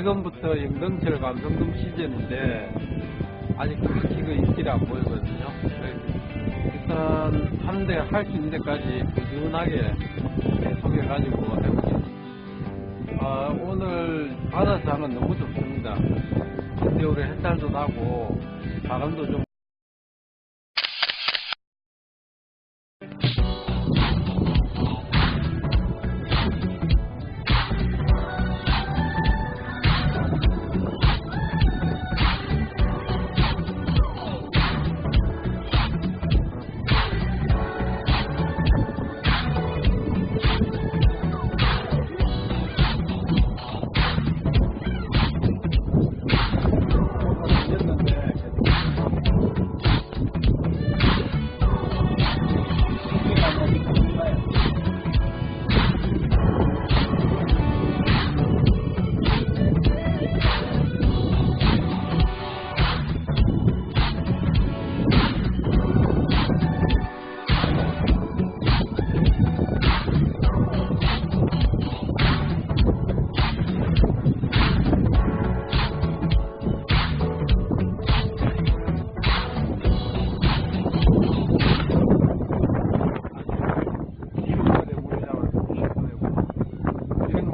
지금부터 영등철 감성돔 시즌인데 아직 딱히 그 입질이 안 보이거든요. 일단 하는데 할 수 있는 데까지 꾸준하게 계속해가지고 해보겠습니다. 오늘 바다장은 너무 좋습니다. 겨울에 햇살도 나고 바람도 좀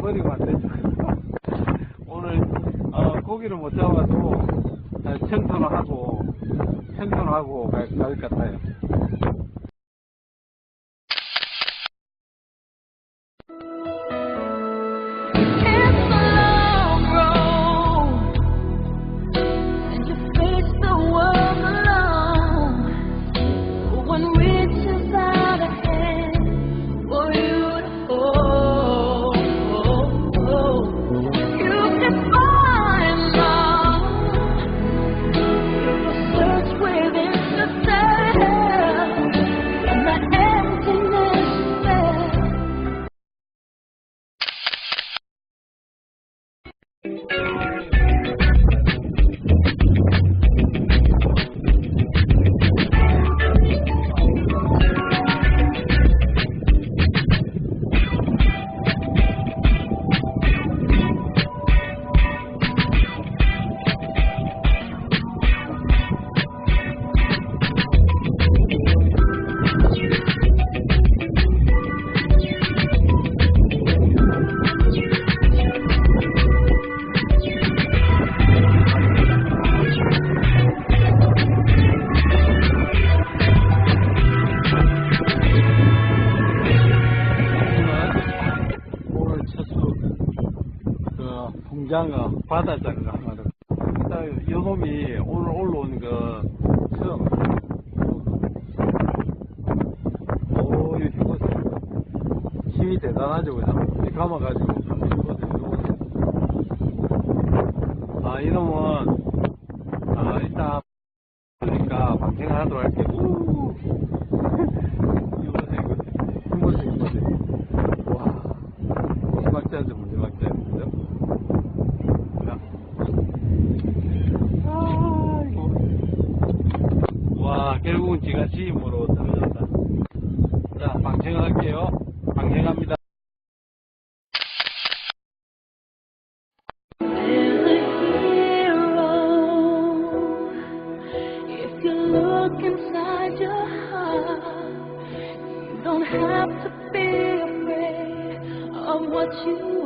버리고 안 되죠. 오늘 고기를 못 잡아도 청소를 하고 갈 것 같아요. 장어, 바다장어 하나를. 일단 요놈이 오늘 올라온 처음. 오, 이거 보세요. 힘이 대단하죠, 그냥. 이 감아가지고 한번 보세요. 이놈은, 일단, 그러니까 방생을 하도록 할게요. 이거 보세요, 이거. 와, 무지막지하죠, 무지막지하죠. 결국은 지가 지임으로 떨어졌다. 자, 방생을 할게요. 방생합니다. Don't have to be afraid of what you